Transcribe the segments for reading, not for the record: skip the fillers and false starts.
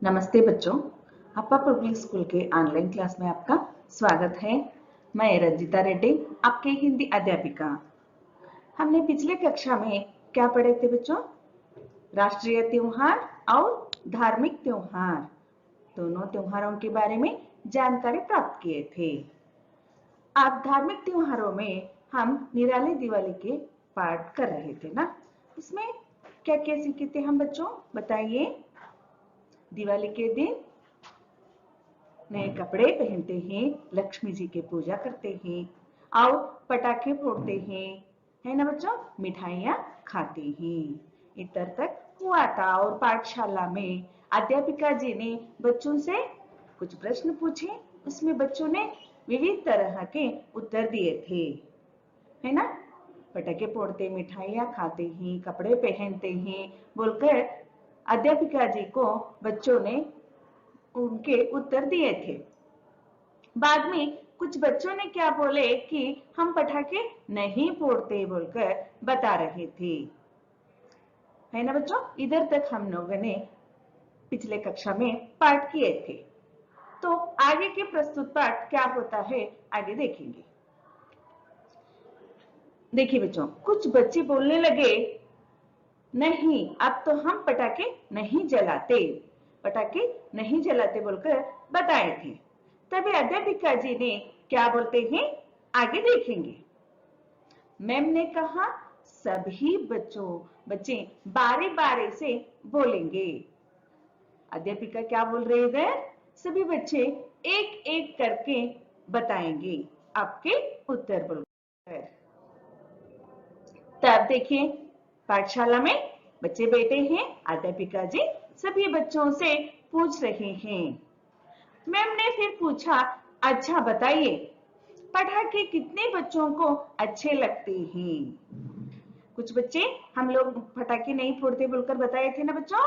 नमस्ते बच्चों, अप्पा public school के ऑनलाइन क्लास में आपका स्वागत है। मैं रंजिता रेड्डी, आपकी हिंदी अध्यापिका। हमने पिछले कक्षा में क्या पढ़े थे बच्चों? राष्ट्रीय त्योहार और धार्मिक त्योहार, दोनों त्योहारों के बारे में जानकारी प्राप्त किए थे। अब धार्मिक त्योहारों में हम निराली दिवाली के पाठ कर रहे थे ना। इसमें क्या क्या सीखे थे हम बच्चों, बताइए। दिवाली के दिन नए कपड़े पहनते हैं, लक्ष्मी जी की पूजा करते हैं और पटाखे फोड़ते हैं, है ना बच्चों? मिठाइयाँ खाते हैं। इतर तक हुआ था और पाठशाला में अध्यापिका जी ने बच्चों से कुछ प्रश्न पूछे। उसमें बच्चों ने विविध तरह के उत्तर दिए थे, है ना? पटाखे फोड़ते, मिठाइयाँ खाते हैं, कपड़े पहनते हैं बोलकर अध्यापिका जी को बच्चों ने उनके उत्तर दिए थे। बाद में कुछ बच्चों ने क्या बोले कि हम पटाखे नहीं फोड़ते बोलकर बता रहे थे, है ना बच्चों? इधर तक हम लोगों ने पिछले कक्षा में पाठ किए थे। तो आगे के प्रस्तुत पाठ क्या होता है आगे देखेंगे। देखिए बच्चों, कुछ बच्चे बोलने लगे, नहीं अब तो हम पटाखे नहीं जलाते, पटाखे नहीं जलाते बोलकर बताए थे। तभी अध्यापिका जी ने क्या बोलते हैं आगे देखेंगे। मैम ने कहा सभी बच्चे बारी बारी से बोलेंगे। अध्यापिका क्या बोल रही है? सभी बच्चे एक एक करके बताएंगे आपके उत्तर बोलकर। तब देखिए पाठशाला में बच्चे बैठे हैं, अध्यापिका जी सभी बच्चों से पूछ रहे हैं। मैम ने फिर पूछा, अच्छा बताइए पटाखे कितने बच्चों को अच्छे लगते हैं? कुछ बच्चे हम लोग पटाखे नहीं फोड़ते बोलकर बताए थे ना बच्चों।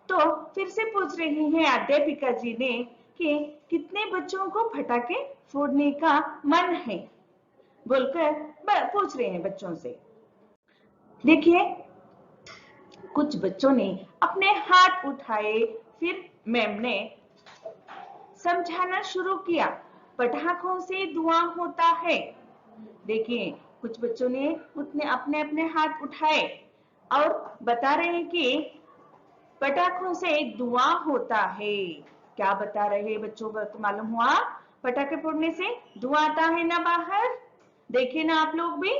तो फिर से पूछ रही हैं अध्यापिका जी ने कि कितने बच्चों को पटाखे फोड़ने का मन है बोलकर पूछ रहे हैं बच्चों से। देखिए कुछ बच्चों ने अपने हाथ उठाए, फिर मैम ने समझाना शुरू किया, पटाखों से धुआं होता है। देखिए कुछ बच्चों ने अपने अपने हाथ उठाए और बता रहे हैं कि पटाखों से धुआं होता है। क्या बता रहे हैं बच्चों को मालूम हुआ? पटाखे फोड़ने से धुआं आता है ना बाहर, देखिए ना आप लोग भी।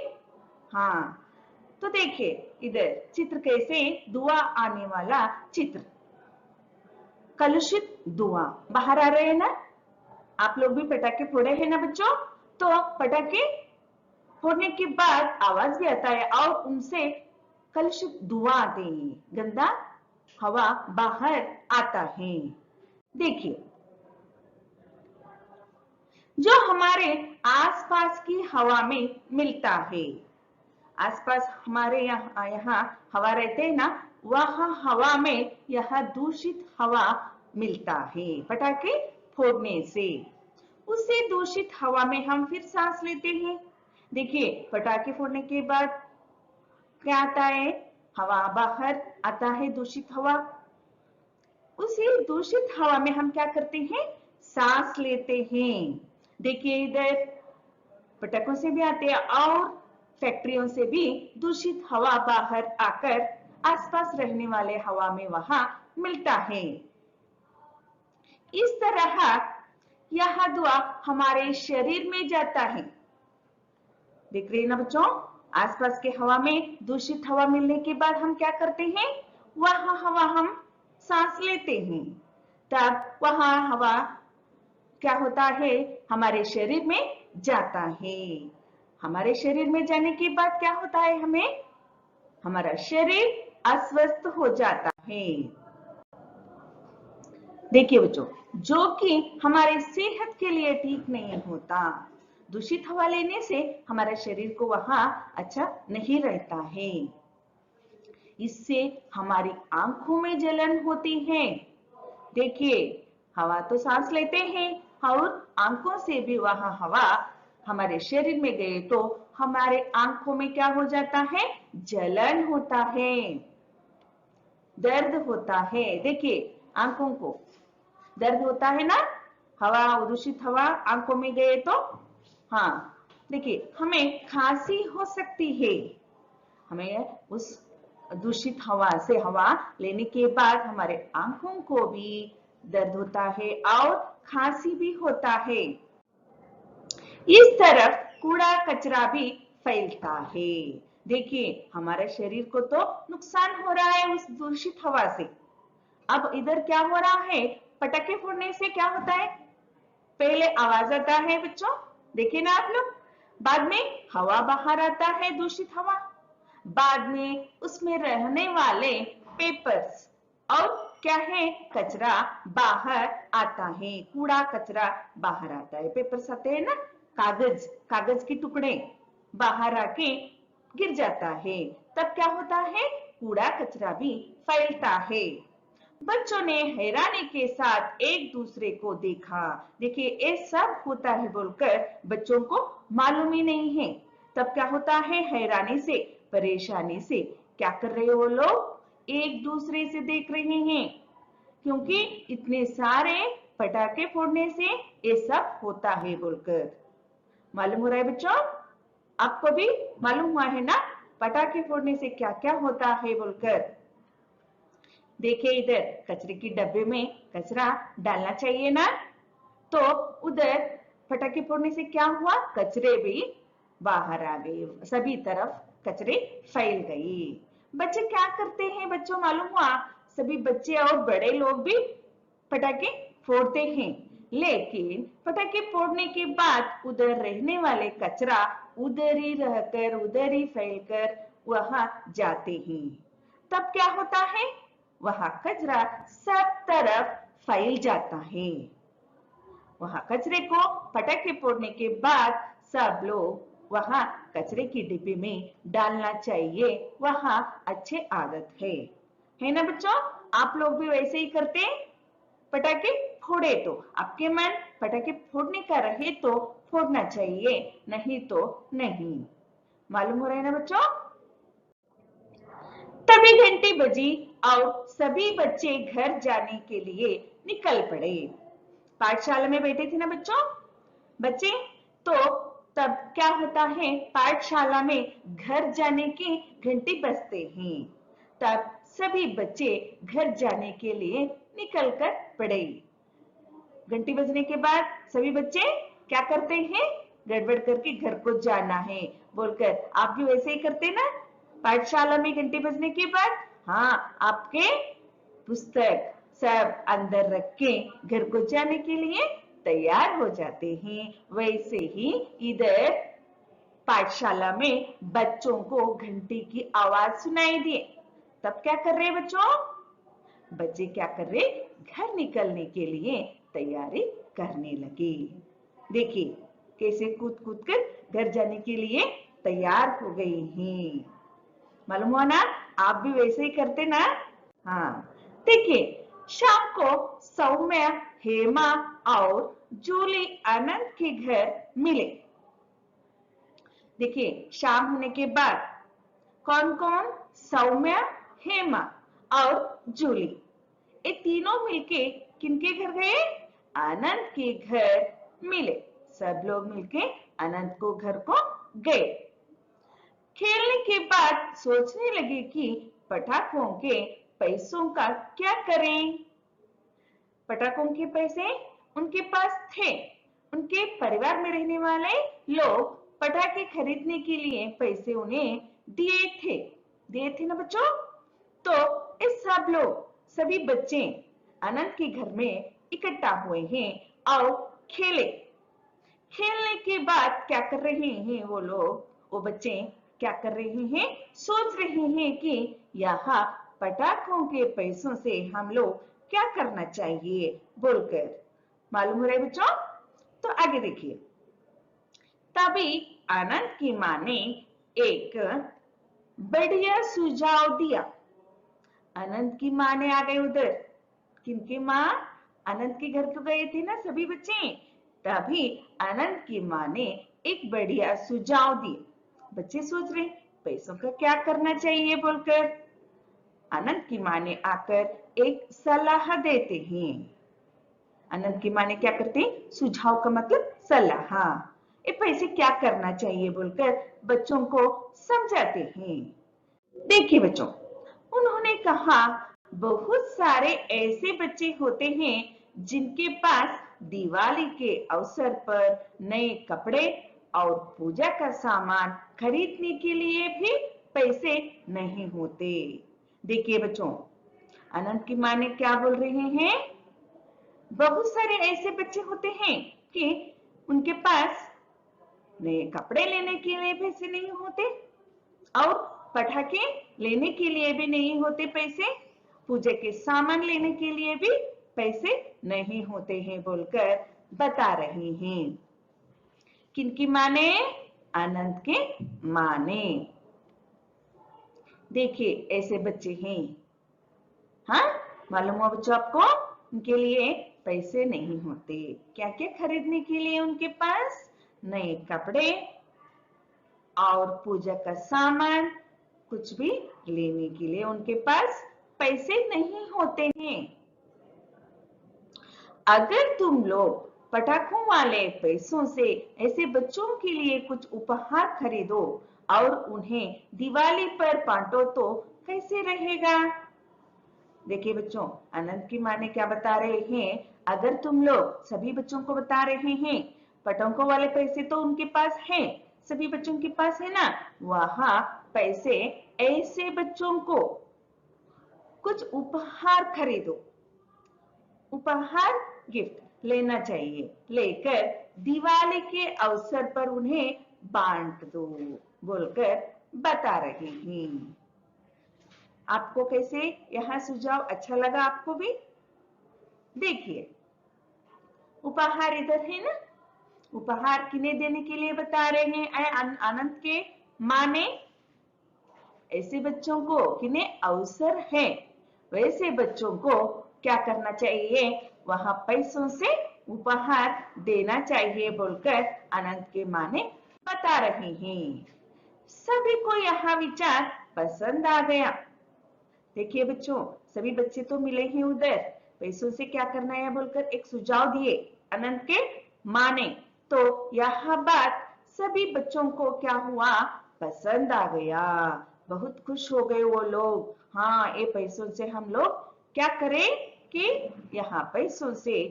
हाँ तो देखिए इधर चित्र कैसे धुआं आने वाला चित्र, कलुषित धुआं बाहर आ रहे हैं ना। आप लोग भी पटाखे फोड़े हैं ना बच्चों? तो पटाखे फोड़ने के बाद आवाज भी आता है और उनसे कलुषित धुआं आते हैं, गंदा हवा बाहर आता है। देखिए जो हमारे आसपास की हवा में मिलता है, आसपास हमारे यहाँ हवा रहते हैं ना, वह हवा में यह दूषित हवा मिलता है पटाखे फोड़ने से। उसी दूषित हवा में हम फिर सांस लेते हैं। देखिए पटाखे फोड़ने के बाद क्या आता है? हवा बाहर आता है, दूषित हवा। उसी दूषित हवा में हम क्या करते हैं? सांस लेते हैं। देखिए इधर पटाखों से भी आते हैं और फैक्ट्रियों से भी दूषित हवा बाहर आकर आसपास रहने वाले हवा में वहां मिलता है। इस तरह यह धुआं हमारे शरीर में जाता है। देख रहे हैं ना बच्चों, आसपास के हवा में दूषित हवा मिलने के बाद हम क्या करते हैं? वह हवा हम सांस लेते हैं, तब वह हवा क्या होता है? हमारे शरीर में जाता है। हमारे शरीर में जाने के बाद क्या होता है? हमें हमारा शरीर अस्वस्थ हो जाता है। देखिए बच्चों, जो कि हमारे सेहत के लिए ठीक नहीं होता। दूषित हवा लेने से हमारे शरीर को वहां अच्छा नहीं रहता है। इससे हमारी आंखों में जलन होती है। देखिए हवा तो सांस लेते हैं और आंखों से भी वह हवा हमारे शरीर में गए तो हमारे आंखों में क्या हो जाता है? जलन होता है, दर्द होता है। देखिए आंखों को दर्द होता है ना, हवा, दूषित हवा आंखों में गए तो। हाँ, देखिए हमें खांसी हो सकती है, हमें उस दूषित हवा से हवा लेने के बाद हमारे आंखों को भी दर्द होता है और खांसी भी होता है। इस तरफ कूड़ा कचरा भी फैलता है। देखिए हमारे शरीर को तो नुकसान हो रहा है उस दूषित हवा से। अब इधर क्या हो रहा है, पटाखे फोड़ने से क्या होता है, पहले आवाज आता है बच्चों, देखिए ना आप लोग, बाद में हवा बाहर आता है, दूषित हवा, बाद में उसमें रहने वाले पेपर्स और क्या है, कचरा बाहर आता है, कूड़ा कचरा बाहर आता है, पेपर्स आते हैं ना, कागज, कागज के टुकड़े बाहर आके गिर जाता है, तब क्या होता है, कूड़ा कचरा भी फैलता है। बच्चों ने हैरानी के साथ एक दूसरे को देखा। देखिए ये सब होता है बोलकर बच्चों को मालूम ही नहीं है। तब क्या होता है, हैरानी से, परेशानी से क्या कर रहे हो लोग, एक दूसरे से देख रहे हैं, क्योंकि इतने सारे पटाखे फोड़ने से ये सब होता है बोलकर। मालूम हो रहा है बच्चों, आपको भी मालूम हुआ है ना पटाखे फोड़ने से क्या क्या होता है बोलकर। देखिए इधर कचरे की डब्बे में कचरा डालना चाहिए ना, तो उधर पटाखे फोड़ने से क्या हुआ, कचरे भी बाहर आ गए, सभी तरफ कचरे फैल गए। बच्चे क्या करते हैं बच्चों, मालूम हुआ, सभी बच्चे और बड़े लोग भी पटाखे फोड़ते हैं, लेकिन पटाखे फोड़ने के बाद उधर रहने वाले कचरा उधर ही रहकर, उधर ही फैलकर वहां जाते हैं। तब क्या होता है, वहां कचरा सब तरफ फैल जाता है। वहां कचरे को पटाखे फोड़ने के बाद सब लोग वहां कचरे की डिब्बे में डालना चाहिए, वहां अच्छे आदत है ना बच्चों। आप लोग भी वैसे ही करते, पटाखे फोड़े तो आपके मन पटाखे फोड़ने का रहे तो फोड़ना चाहिए, नहीं तो नहीं। मालूम हो रहा है ना बच्चों। तभी घंटी बजी और सभी बच्चे घर जाने के लिए निकल पड़े। पाठशाला में बैठे थे ना बच्चों बच्चे, तो तब क्या होता है, पाठशाला में घर जाने की घंटी बजते हैं, तब सभी बच्चे घर जाने के लिए निकल कर पड़े। घंटी बजने के बाद सभी बच्चे क्या करते हैं, गड़बड़ करके घर को जाना है बोलकर। आप भी वैसे ही करते ना, पाठशाला में घंटी बजने के बाद, हाँ, आपके पुस्तक सब अंदर रख के घर को जाने के लिए तैयार हो जाते हैं। वैसे ही इधर पाठशाला में बच्चों को घंटी की आवाज सुनाई दी, तब क्या कर रहे बच्चों, बच्चे क्या कर रहे, घर निकलने के लिए तैयारी करने लगे। देखिए कैसे कूद कूद कर घर जाने के लिए तैयार हो गए हैं। मालूम हुआ ना, आप भी वैसे ही करते ना। हाँ, देखिए शाम को सौम्य, हेमा और जूली आनंद के घर मिले। देखिए शाम होने के बाद कौन कौन, सौम्य, हेमा और जूली, ये तीनों मिलके किनके घर गए, आनंद के घर मिले। सब लोग मिलके आनंद को घर को गए। खेलने के बाद सोचने लगे कि पटाखों के पैसों का क्या करें। पटाखों के पैसे उनके पास थे, उनके परिवार में रहने वाले लोग पटाखे खरीदने के लिए पैसे उन्हें दिए थे ना बच्चों। तो इस सब लोग, सभी बच्चे आनंद के घर में इकट्ठा हुए हैं और खेले। खेलने के बाद क्या कर रहे हैं वो लोग, वो बच्चे क्या कर रहे हैं, सोच रहे हैं कि यहाँ पटाखों के पैसों से हम लोग क्या करना चाहिए बोलकर। मालूम हो रहा है बच्चों। तो आगे देखिए, तभी आनंद की माँ ने एक बढ़िया सुझाव दिया। आनंद की माँ ने आ गए उधर, किनकी माँ, आनंद के घर तो गए थे ना सभी बच्चे, तभी आनंद की माँ ने एक बढ़िया सुझाव दिया। बच्चे सोच रहे पैसों का क्या करना चाहिए बोलकर। आनंद की माँ ने आकर एक सलाह देते हैं। अनंत की माँ ने क्या करते हैं? सुझाव का मतलब सलाह। ये पैसे क्या करना चाहिए बोलकर बच्चों को समझाते हैं। देखिए बच्चों, उन्होंने कहा बहुत सारे ऐसे बच्चे होते हैं जिनके पास दिवाली के अवसर पर नए कपड़े और पूजा का सामान खरीदने के लिए भी पैसे नहीं होते। देखिए बच्चों, अनंत की माँ ने क्या बोल रहे हैं? बहुत सारे ऐसे बच्चे होते हैं कि उनके पास नए कपड़े लेने के लिए पैसे नहीं होते और पटाखे लेने के लिए भी नहीं होते पैसे, पूजा के सामान लेने के लिए भी पैसे नहीं होते हैं बोलकर बता रहे हैं। किनकी माँ ने? अनंत के माँ ने। देखिए ऐसे बच्चे हैं, हाँ, मालूम हुआ बच्चों आपको? उनके लिए पैसे नहीं होते। क्या क्या खरीदने के लिए उनके पास? नए कपड़े और पूजा का सामान, कुछ भी लेने के लिए उनके पास पैसे नहीं होते हैं। अगर तुम लोग पटाखों वाले पैसों से ऐसे बच्चों के लिए कुछ उपहार खरीदो और उन्हें दिवाली पर बांटो तो कैसे रहेगा? देखिए बच्चों, अनंत की माँ ने क्या बता रहे हैं? अगर तुम लोग सभी बच्चों को बता रहे हैं, पटाखों वाले पैसे तो उनके पास हैं, सभी बच्चों के पास है ना, वहां पैसे ऐसे बच्चों को कुछ उपहार खरीदो, उपहार गिफ्ट लेना चाहिए, लेकर दिवाली के अवसर पर उन्हें बांट दो बोलकर बता रहे हैं। आपको कैसे यह सुझाव अच्छा लगा? आपको भी? देखिए उपहार इधर है ना, उपहार किन्हें देने के लिए बता रहे हैं अनंत के माँ ने? ऐसे बच्चों को किन्हें अवसर है वैसे बच्चों को क्या करना चाहिए? वहां पैसों से उपहार देना चाहिए बोलकर अनंत के माँ ने बता रहे हैं। सभी को यह विचार पसंद आ गया। देखिए बच्चों, सभी बच्चे तो मिले हैं उधर, पैसों से क्या करना है बोलकर एक सुझाव दिए अनंत के माँ ने, तो यह बात सभी बच्चों को क्या हुआ? पसंद आ गया। बहुत खुश हो गए वो लोग। हाँ, ये पैसों से हम लोग क्या करें कि यहाँ पैसों से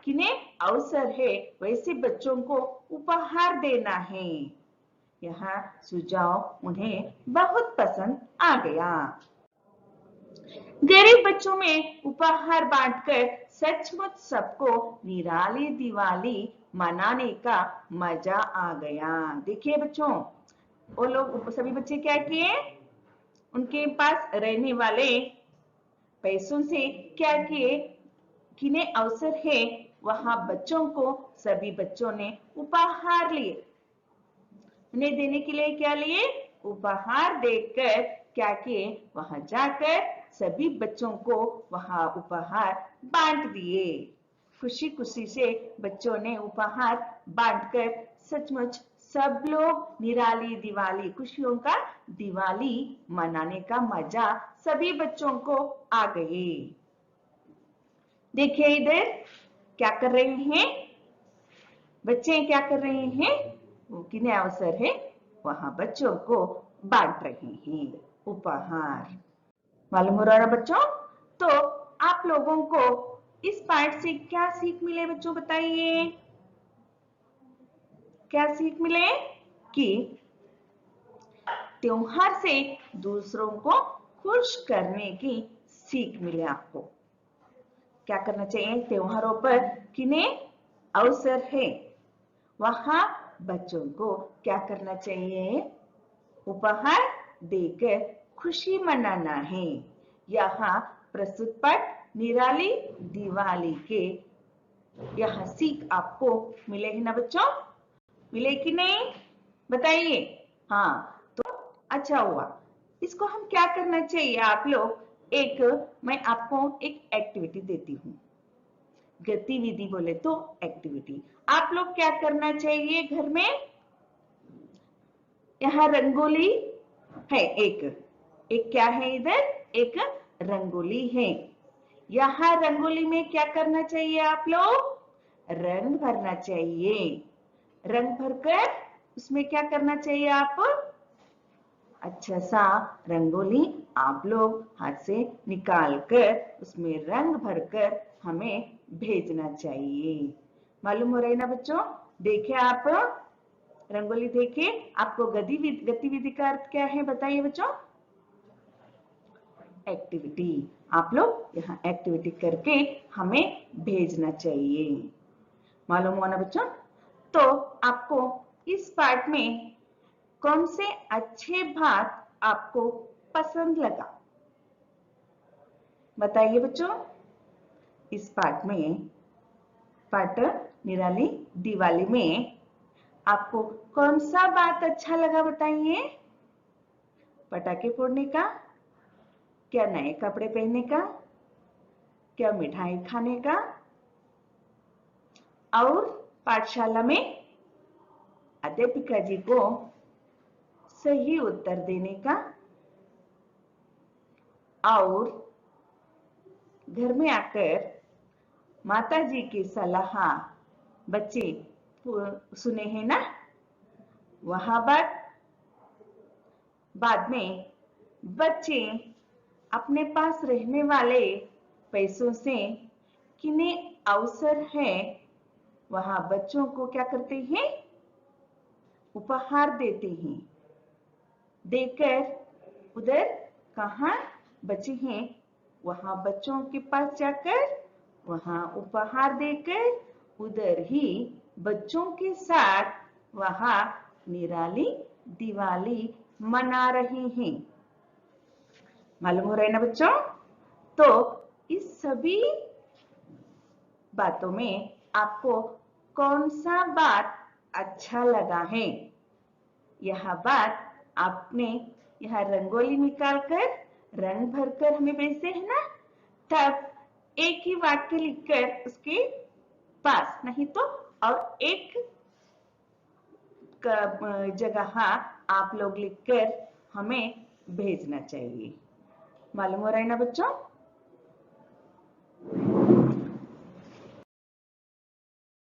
किन्हें अवसर है वैसे बच्चों को उपहार देना है। यह सुझाव उन्हें बहुत पसंद आ गया। गरीब बच्चों में उपहार बांटकर सचमुच सबको निराली दिवाली मनाने का मजा आ गया। देखिए बच्चों, वो लोग सभी बच्चे क्या किए? उनके पास रहने वाले पैसों से क्या किए? किन्हें अवसर है वहां बच्चों को सभी बच्चों ने उपहार लिए। उन्हें देने के लिए क्या लिए? उपहार देकर क्या किए? वहां जाकर सभी बच्चों को वहां उपहार बांट दिए। खुशी खुशी से बच्चों ने उपहार बांटकर सचमुच सब लोग निराली दिवाली, खुशियों का दिवाली मनाने का मजा सभी बच्चों को आ गए। देखिए इधर क्या कर रहे हैं बच्चे? क्या कर रहे हैं? वो किन्हें अवसर है वहां बच्चों को बांट रहे हैं उपहार। मालूम हो रहा है बच्चों? तो आप लोगों को इस पाठ से क्या सीख मिले बच्चों? बताइए, क्या सीख मिले? कि त्योहार से दूसरों को खुश करने की सीख मिले आपको। क्या करना चाहिए? त्योहारों पर किन्हें अवसर है वहां बच्चों को क्या करना चाहिए? उपहार देकर खुशी मनाना है। यहाँ प्रस्तुत पाठ निराली दिवाली के यहाँ सीख आपको मिले हैं ना बच्चों? मिले कि नहीं? बताइए। हाँ, तो अच्छा हुआ। इसको हम क्या करना चाहिए? आप लोग मैं आपको एक एक्टिविटी देती हूँ। गतिविधि बोले तो एक्टिविटी। आप लोग क्या करना चाहिए घर में? यहाँ रंगोली है एक क्या है इधर? एक रंगोली है। यहाँ रंगोली में क्या करना चाहिए आप लोग? रंग भरना चाहिए। रंग भरकर उसमें क्या करना चाहिए आप? अच्छा सा रंगोली आप लोग हाथ से निकाल कर उसमें रंग भरकर हमें भेजना चाहिए। मालूम हो रहा है ना बच्चों? देखे आप रंगोली, देखे। आपको गतिविधि का अर्थ क्या है बताइए बच्चों? एक्टिविटी। आप लोग यहाँ एक्टिविटी करके हमें भेजना चाहिए। मालूम हुआ ना बच्चों? तो आपको इस पार्ट में कौन से अच्छे भाग आपको पसंद लगा? बताइए बच्चों। इस पार्ट निराली दिवाली में आपको कौन सा बात अच्छा लगा बताइए? पटाखे फोड़ने का, क्या नए कपड़े पहनने का, क्या मिठाई खाने का, और पाठशाला में अध्यापिका जी को सही उत्तर देने का, और घर में आकर माता जी की सलाह बच्चे सुने हैं ना? वहां बाद में बच्चे अपने पास रहने वाले पैसों से किन्हें अवसर है वहां बच्चों को क्या करते हैं? उपहार देते हैं। देकर उधर कहाँ बचे हैं वहां बच्चों के पास जाकर वहां उपहार देकर उधर ही बच्चों के साथ वहां निराली दिवाली मना रहे हैं। मालूम हो रहा है ना बच्चों? तो इस सभी बातों में आपको कौन सा बात अच्छा लगा है? यह बात आपने यह रंगोली निकालकर रंग भरकर हमें भेजते हैं ना, तब एक ही वाक्य लिखकर उसके पास, नहीं तो और एक जगह आप लोग लिखकर हमें भेजना चाहिए। मालूम हो रहा है ना बच्चों?